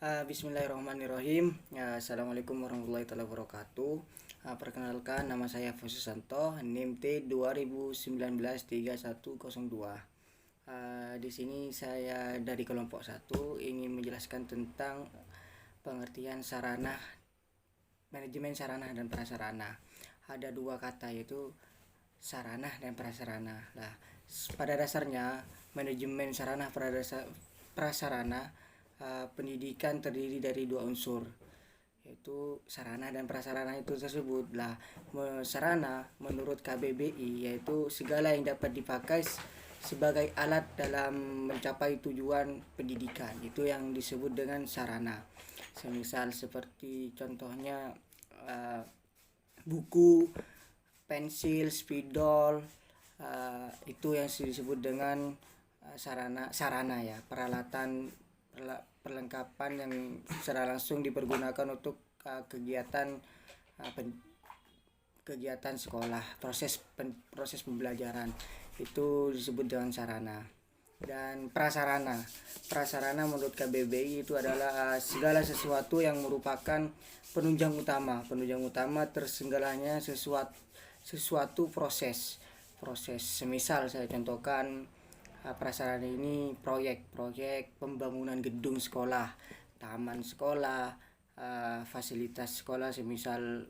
Bismillahirrahmanirrahim. Assalamualaikum warahmatullahi wabarakatuh. Perkenalkan, nama saya Fosu Santo, NIM T 2019-3102. Di sini saya dari kelompok 1 ingin menjelaskan tentang pengertian sarana, manajemen sarana dan prasarana. Ada dua kata, yaitu sarana dan prasarana. Nah, pada dasarnya manajemen sarana prasarana pendidikan terdiri dari dua unsur, yaitu sarana dan prasarana itu tersebut. Lah, sarana menurut KBBI yaitu segala yang dapat dipakai sebagai alat dalam mencapai tujuan pendidikan, itu yang disebut dengan sarana. Semisal seperti contohnya buku, pensil, spidol, itu yang disebut dengan sarana ya, perlengkapan yang secara langsung dipergunakan untuk kegiatan sekolah, proses pembelajaran, itu disebut dengan sarana. Dan prasarana menurut KBBI itu adalah segala sesuatu yang merupakan penunjang utama tersenggalanya sesuatu proses. Semisal saya contohkan, prasarana ini proyek pembangunan gedung sekolah, taman sekolah, fasilitas sekolah, semisal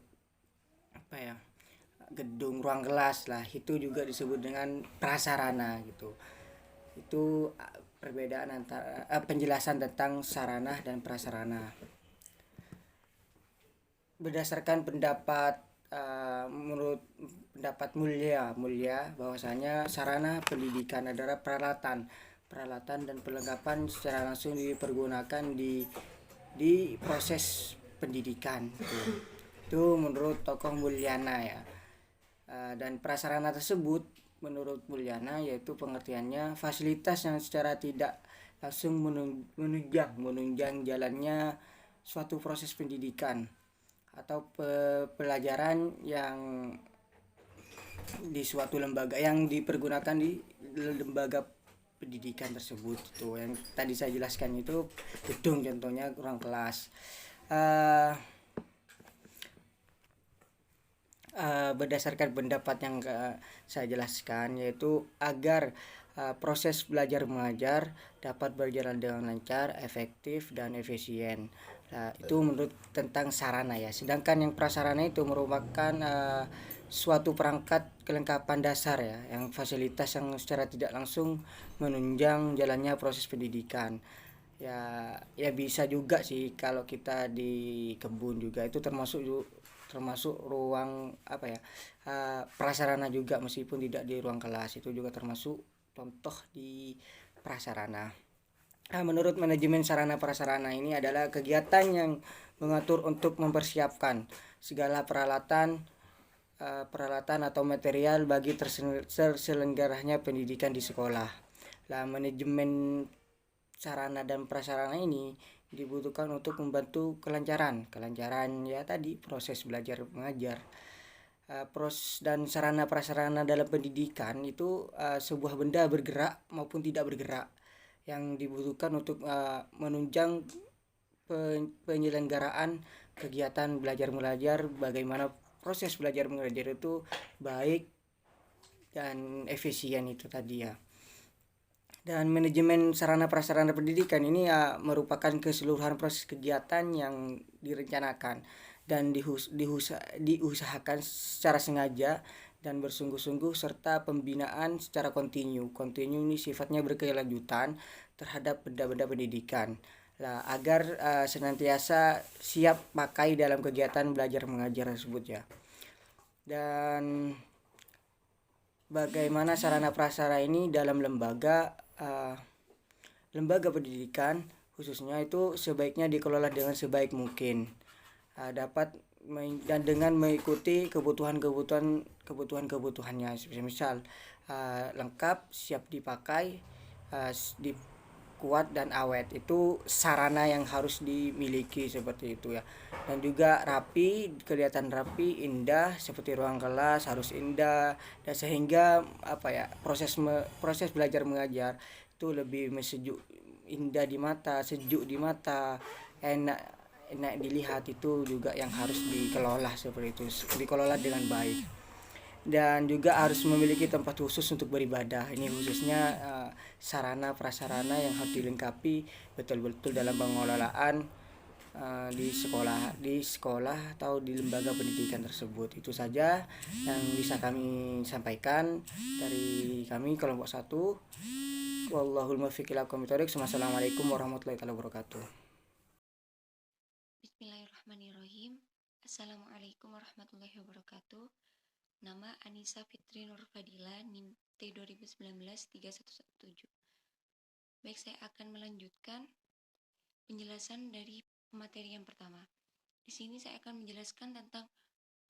gedung ruang kelas lah, itu juga disebut dengan prasarana gitu. Itu perbedaan antara penjelasan tentang sarana dan prasarana. Berdasarkan menurut pendapat Mulia bahwasanya sarana pendidikan adalah peralatan dan perlengkapan secara langsung dipergunakan di proses pendidikan. Itu menurut tokoh Mulyana ya. Dan prasarana tersebut menurut Mulyana yaitu pengertiannya fasilitas yang secara tidak langsung menunjang jalannya suatu proses pendidikan atau pelajaran yang di suatu lembaga, yang dipergunakan di lembaga pendidikan tersebut. Itu yang tadi saya jelaskan, itu gedung, contohnya ruang kelas. Berdasarkan pendapat yang saya jelaskan, yaitu agar proses belajar mengajar dapat berjalan dengan lancar, efektif, dan efisien. Nah, itu menurut tentang sarana ya. Sedangkan yang prasarana itu merupakan suatu perangkat kelengkapan dasar ya, yang fasilitas yang secara tidak langsung menunjang jalannya proses pendidikan. Ya bisa juga sih kalau kita di kebun juga, itu termasuk ruang prasarana juga, meskipun tidak di ruang kelas, itu juga termasuk contoh di prasarana. Menurut manajemen sarana prasarana ini adalah kegiatan yang mengatur untuk mempersiapkan segala peralatan atau material bagi terselenggaranya pendidikan di sekolah. Lah, manajemen sarana dan prasarana ini dibutuhkan untuk membantu kelancaran ya tadi, proses belajar mengajar. Dan sarana prasarana dalam pendidikan itu sebuah benda bergerak maupun tidak bergerak yang dibutuhkan untuk menunjang penyelenggaraan kegiatan belajar mengajar, bagaimana proses belajar mengajar itu baik dan efisien, itu tadi ya. Dan manajemen sarana prasarana pendidikan ini merupakan keseluruhan proses kegiatan yang direncanakan dan diusahakan secara sengaja dan bersungguh-sungguh, serta pembinaan secara kontinu ini sifatnya berkelanjutan terhadap benda-benda pendidikan lah, agar senantiasa siap pakai dalam kegiatan belajar mengajar tersebut ya. Dan bagaimana sarana prasarana ini dalam lembaga pendidikan khususnya, itu sebaiknya dikelola dengan sebaik mungkin, dan dengan mengikuti kebutuhannya, misal lengkap, siap dipakai, kuat dan awet, itu sarana yang harus dimiliki seperti itu ya. Dan juga rapi, kelihatan rapi, indah, seperti ruang kelas harus indah, dan sehingga proses belajar mengajar itu lebih indah di mata, sejuk di mata, enak enak dilihat itu juga yang harus dikelola seperti itu, dikelola dengan baik. Dan juga harus memiliki tempat khusus untuk beribadah. Ini khususnya sarana prasarana yang harus dilengkapi betul-betul dalam pengelolaan di sekolah atau di lembaga pendidikan tersebut. Itu saja yang bisa kami sampaikan dari kami kelompok 1. Wallahul muwaffiq ila aqwamit thoriq. Wassalamualaikum warahmatullahi wabarakatuh. Bismillahirrahmanirrahim. Assalamualaikum warahmatullahi wabarakatuh. Nama Anissa Fitri Nur Fadila, NIM T 2019-3117. Baik, saya akan melanjutkan penjelasan dari materi yang pertama. Di sini saya akan menjelaskan tentang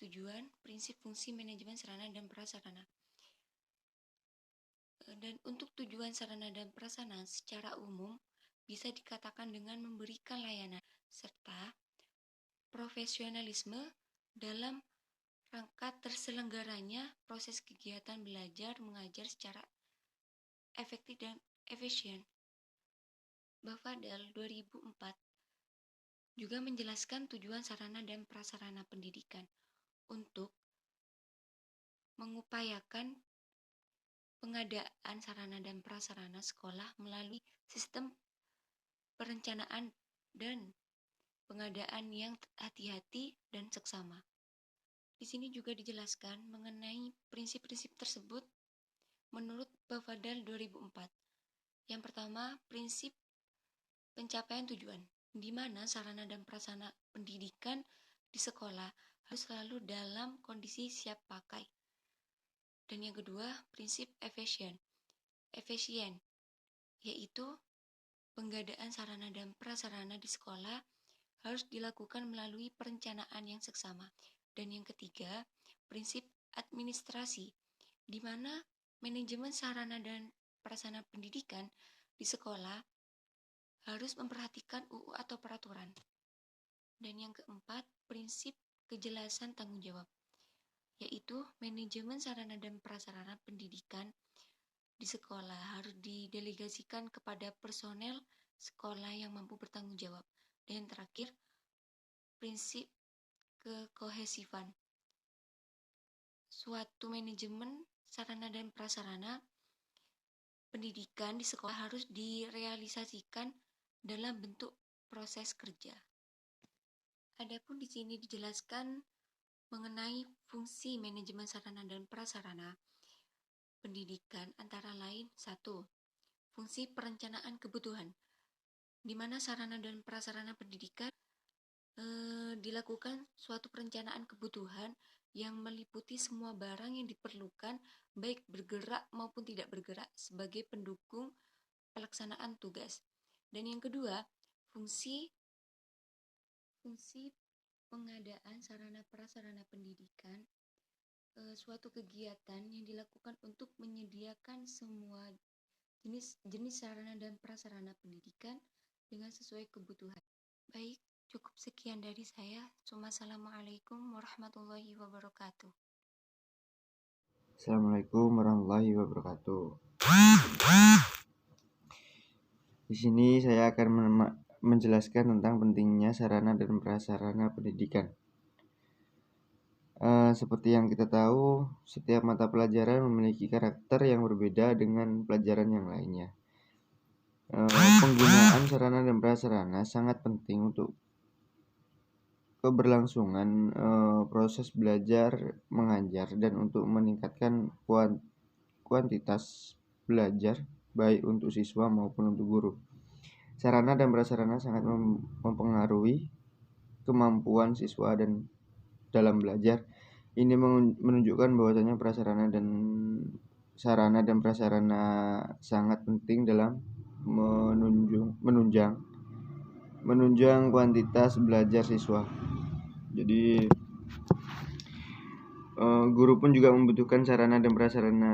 tujuan, prinsip, fungsi, manajemen sarana dan prasarana. Dan untuk tujuan sarana dan prasarana secara umum bisa dikatakan dengan memberikan layanan serta profesionalisme dalam rangka terselenggaranya proses kegiatan belajar mengajar secara efektif dan efisien. Bafadal 2004 juga menjelaskan tujuan sarana dan prasarana pendidikan untuk mengupayakan pengadaan sarana dan prasarana sekolah melalui sistem perencanaan dan pengadaan yang hati-hati dan seksama. Di sini juga dijelaskan mengenai prinsip-prinsip tersebut menurut Bafadal 2004. Yang pertama, prinsip pencapaian tujuan, di mana sarana dan prasarana pendidikan di sekolah harus selalu dalam kondisi siap pakai. Dan yang kedua, prinsip efisien, yaitu pengadaan sarana dan prasarana di sekolah harus dilakukan melalui perencanaan yang seksama. Dan yang ketiga, prinsip administrasi, di mana manajemen sarana dan prasarana pendidikan di sekolah harus memperhatikan UU atau peraturan. Dan yang keempat, prinsip kejelasan tanggung jawab, yaitu manajemen sarana dan prasarana pendidikan di sekolah harus didelegasikan kepada personel sekolah yang mampu bertanggung jawab. Dan yang terakhir, prinsip kekohesifan. Suatu manajemen sarana dan prasarana pendidikan di sekolah harus direalisasikan dalam bentuk proses kerja. Adapun di sini dijelaskan mengenai fungsi manajemen sarana dan prasarana pendidikan antara lain 1. Fungsi perencanaan kebutuhan, di mana sarana dan prasarana pendidikan dilakukan suatu perencanaan kebutuhan yang meliputi semua barang yang diperlukan baik bergerak maupun tidak bergerak sebagai pendukung pelaksanaan tugas. Dan yang kedua, fungsi pengadaan sarana prasarana pendidikan, suatu kegiatan yang dilakukan untuk menyediakan semua jenis sarana dan prasarana pendidikan dengan sesuai kebutuhan. Baik, cukup sekian dari saya. Wassalamualaikum warahmatullahi wabarakatuh. Assalamualaikum warahmatullahi wabarakatuh. Di sini saya akan menjelaskan tentang pentingnya sarana dan prasarana pendidikan. Seperti yang kita tahu, setiap mata pelajaran memiliki karakter yang berbeda dengan pelajaran yang lainnya. Penggunaan sarana dan prasarana sangat penting untuk keberlangsungan proses belajar mengajar dan untuk meningkatkan kuantitas belajar baik untuk siswa maupun untuk guru. Sarana dan prasarana sangat mempengaruhi kemampuan siswa dan dalam belajar. Ini menunjukkan bahwasanya sarana dan prasarana sangat penting dalam menunjang kuantitas belajar siswa. Jadi guru pun juga membutuhkan sarana dan prasarana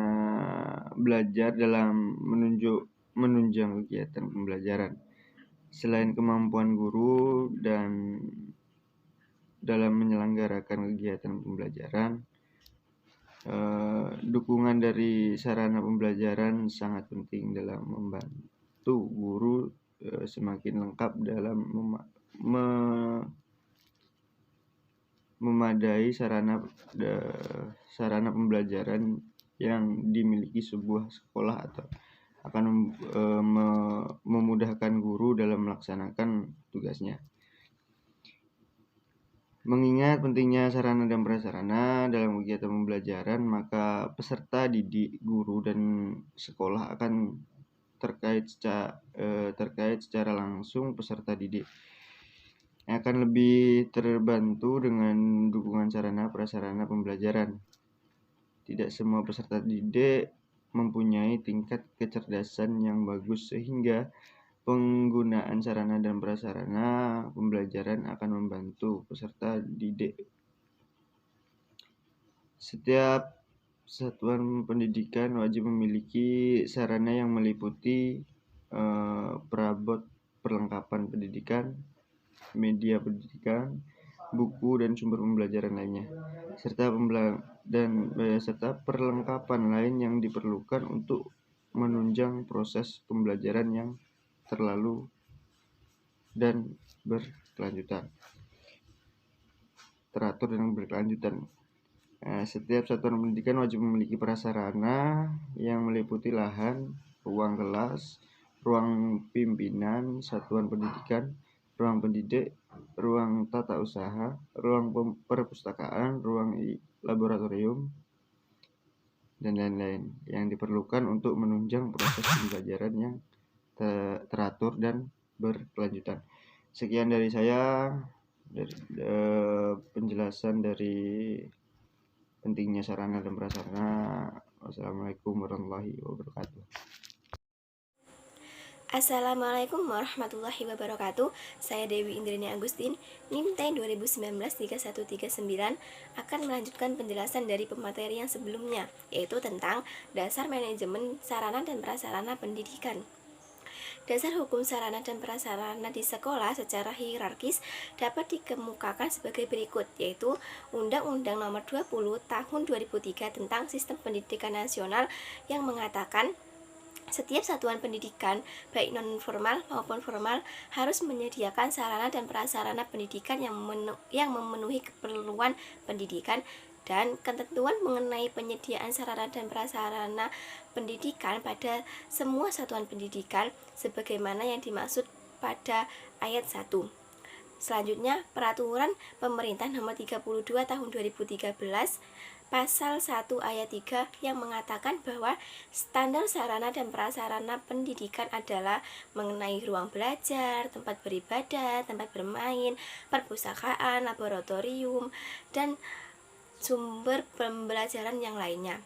belajar dalam menunjang kegiatan pembelajaran. Selain kemampuan guru dan dalam menyelenggarakan kegiatan pembelajaran, dukungan dari sarana pembelajaran sangat penting dalam membantu guru semakin lengkap dalam memadai sarana pembelajaran yang dimiliki sebuah sekolah atau akan memudahkan guru dalam melaksanakan tugasnya. Mengingat pentingnya sarana dan prasarana dalam kegiatan pembelajaran, maka peserta didik, guru, dan sekolah akan terkait secara langsung. Peserta didik akan lebih terbantu dengan dukungan sarana prasarana pembelajaran. Tidak semua peserta didik mempunyai tingkat kecerdasan yang bagus, sehingga penggunaan sarana dan prasarana pembelajaran akan membantu peserta didik. Setiap satuan pendidikan wajib memiliki sarana yang meliputi perabot perlengkapan pendidikan, media pendidikan, buku, dan sumber pembelajaran lainnya, serta perlengkapan lain yang diperlukan untuk menunjang proses pembelajaran yang teratur dan berkelanjutan. Setiap satuan pendidikan wajib memiliki prasarana yang meliputi lahan, ruang kelas, ruang pimpinan satuan pendidikan, ruang pendidik, ruang tata usaha, ruang perpustakaan, ruang laboratorium, dan lain-lain yang diperlukan untuk menunjang proses pembelajaran yang teratur dan berkelanjutan. Sekian dari saya, penjelasan dari pentingnya sarana dan prasarana. Wassalamualaikum warahmatullahi wabarakatuh. Assalamualaikum warahmatullahi wabarakatuh. Saya Dewi Indriani Agustin, NIM T 2019-3139, akan melanjutkan penjelasan dari pemateri yang sebelumnya, yaitu tentang dasar manajemen sarana dan prasarana pendidikan. Dasar hukum sarana dan prasarana di sekolah secara hierarkis dapat dikemukakan sebagai berikut, yaitu Undang-Undang Nomor 20 Tahun 2003 tentang Sistem Pendidikan Nasional yang mengatakan setiap satuan pendidikan, baik non-formal maupun formal, harus menyediakan sarana dan prasarana pendidikan yang memenuhi keperluan pendidikan, dan ketentuan mengenai penyediaan sarana dan prasarana pendidikan pada semua satuan pendidikan sebagaimana yang dimaksud pada ayat 1. Selanjutnya, Peraturan Pemerintah Nomor 32 Tahun 2013 Pasal 1 ayat 3 yang mengatakan bahwa standar sarana dan prasarana pendidikan adalah mengenai ruang belajar, tempat beribadah, tempat bermain, perpustakaan, laboratorium, dan sumber pembelajaran yang lainnya.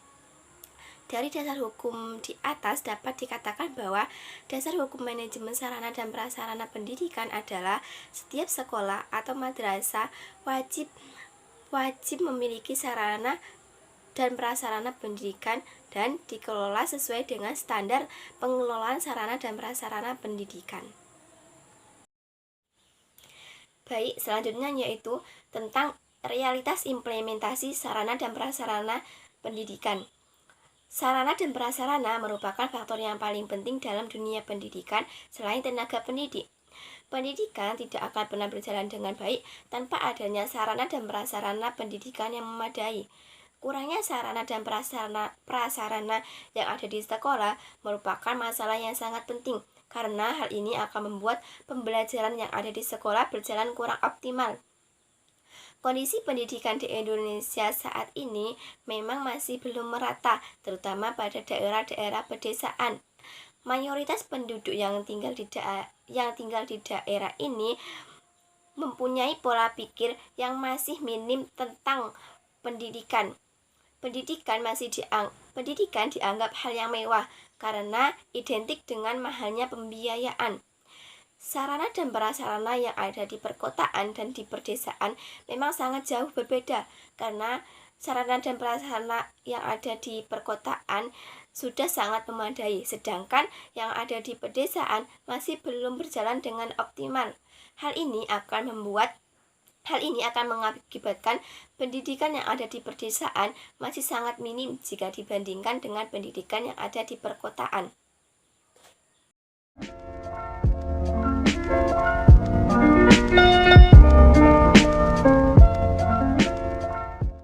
Dari dasar hukum di atas dapat dikatakan bahwa dasar hukum manajemen sarana dan prasarana pendidikan adalah setiap sekolah atau madrasah wajib memiliki sarana dan prasarana pendidikan dan dikelola sesuai dengan standar pengelolaan sarana dan prasarana pendidikan. Baik, selanjutnya yaitu tentang realitas implementasi sarana dan prasarana pendidikan. Sarana dan prasarana merupakan faktor yang paling penting dalam dunia pendidikan selain tenaga pendidik. Pendidikan tidak akan pernah berjalan dengan baik tanpa adanya sarana dan prasarana pendidikan yang memadai. Kurangnya sarana dan prasarana yang ada di sekolah merupakan masalah yang sangat penting, karena hal ini akan membuat pembelajaran yang ada di sekolah berjalan kurang optimal. Kondisi pendidikan di Indonesia saat ini memang masih belum merata, terutama pada daerah-daerah pedesaan. Mayoritas penduduk yang tinggal di daerah ini mempunyai pola pikir yang masih minim tentang pendidikan. Pendidikan dianggap hal yang mewah karena identik dengan mahalnya pembiayaan. Sarana dan prasarana yang ada di perkotaan dan di pedesaan memang sangat jauh berbeda, karena sarana dan prasarana yang ada di perkotaan sudah sangat memadai, sedangkan yang ada di pedesaan masih belum berjalan dengan optimal. Hal ini akan mengakibatkan pendidikan yang ada di pedesaan masih sangat minim jika dibandingkan dengan pendidikan yang ada di perkotaan.